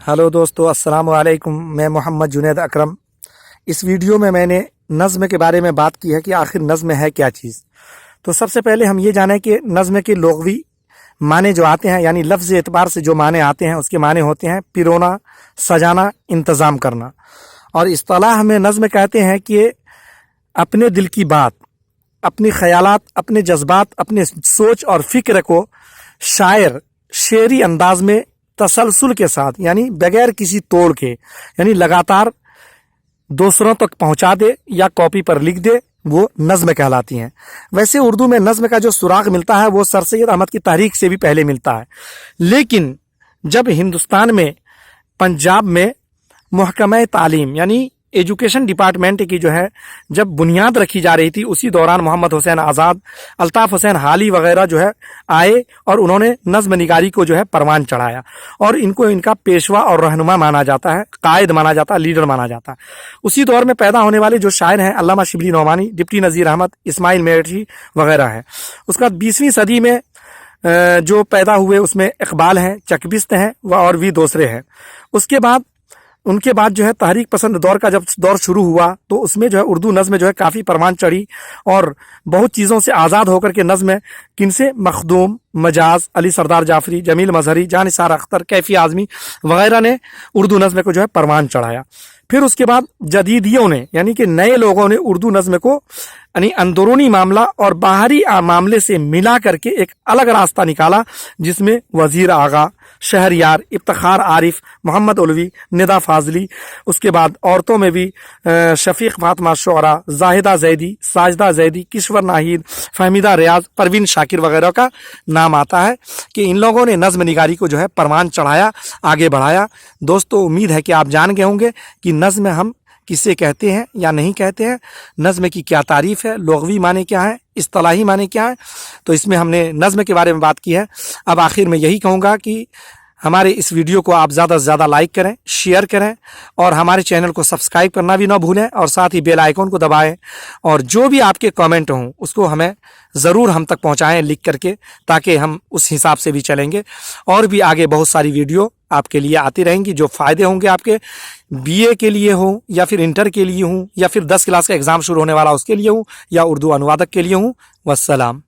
Hello दोस्तों, अस्सलाम वालेकुम। मैं मोहम्मद जुनैद अकरम। इस वीडियो में मैंने नज़्म के बारे में बात की है कि आखिर नज़्म है क्या चीज़। तो सबसे पहले हम ये जानें कि नज़्म के लुग़वी माने जो आते हैं, यानी लफ्ज़ एतबार से जो माने आते हैं उसके माने होते हैं पिरोना, सजाना, इंतज़ाम करना। और इस्तिलाह में नज़्म कहते हैं कि अपने दिल की बात, अपनी ख़यालात, अपने जज्बात, अपने सोच और फ़िक्र को शायर शेरी अंदाज में तसलसल के साथ, यानी बगैर किसी तोड़ के, यानी लगातार दूसरों तक पहुंचा दे या कॉपी पर लिख दे, वो नज़्म कहलाती हैं। वैसे उर्दू में नज़्म का जो सुराग मिलता है वो सर सैयद अहमद की तहरीक से भी पहले मिलता है। लेकिन जब हिंदुस्तान में पंजाब में महकमा तालीम यानी एजुकेशन डिपार्टमेंट की जो है जब बुनियाद रखी जा रही थी, उसी दौरान मोहम्मद हुसैन आज़ाद, अल्ताफ़ हुसैन हाली वगैरह जो है आए और उन्होंने नज़्म निगारी को जो है परवान चढ़ाया। और इनको इनका पेशवा और रहनुमा माना जाता है, कायद माना जाता है, लीडर माना जाता है। उसी दौर में पैदा होने वाले जो शायर हैं अल्लामा शिबली नोमानी, डिप्टी नज़ीर अहमद, इस्माइल मेरठी वगैरह है। उसके बाद 20वीं सदी में जो पैदा हुए उसमें इकबाल हैं, चकबिस्त हैं और भी दूसरे हैं। उसके बाद उनके बाद जो है तहरीक पसंद दौर का जब दौर शुरू हुआ तो उसमें जो है उर्दू नज़्म जो है काफ़ी परवान चढ़ी और बहुत चीज़ों से आज़ाद होकर के नज़्म किनसे मखदूम, मजाज, अली सरदार जाफरी, जमील मजहरी, जानिसार अख्तर, कैफी आज़मी वगैरह ने उर्दू नज़्म को जो है परवान चढ़ाया। फिर उसके बाद जदीदियों ने, यानी कि नए लोगों ने उर्दू नज़्म को यानी अंदरूनी मामला और बाहरी मामले से मिला करके एक अलग रास्ता निकाला, जिसमें वजीर आगा, शहरयार, इफ्तिखार आरिफ, मोहम्मद उलवी, निदा फाजली, उसके बाद औरतों में भी शफीक फातिमा शुअरा, जाहिदा जैदी, साजिदा जैदी, किश्वर नाहिद, फहमीदा रियाज, परवीन शाकिर वगैरह का नाम आता है कि इन लोगों ने नज़्म निगारी को जो है परवान चढ़ाया, आगे बढ़ाया। दोस्तों, उम्मीद है कि आप जान गए होंगे कि नज़्म हम किसे कहते हैं या नहीं कहते हैं, नज़्म की क्या तारीफ़ है, लुग़वी माने क्या है, इस्तिलाही माने क्या है। तो इसमें हमने नज़्म के बारे में बात की है। अब आखिर में यही कहूँगा कि हमारे इस वीडियो को आप ज़्यादा से ज़्यादा लाइक करें, शेयर करें और हमारे चैनल को सब्सक्राइब करना भी ना भूलें और साथ ही बेल आइकन को दबाएं। और जो भी आपके कमेंट हों उसको हमें ज़रूर हम तक पहुंचाएं लिख करके, ताकि हम उस हिसाब से भी चलेंगे। और भी आगे बहुत सारी वीडियो आपके लिए आती रहेंगी जो फ़ायदे होंगे आपके, बीए के लिए हो या फिर इंटर के लिए हूँ या फिर 10 क्लास का एग्ज़ाम शुरू होने वाला उसके लिए हूँ या उर्दू अनुवादक के लिए हूँ। वस्सलाम।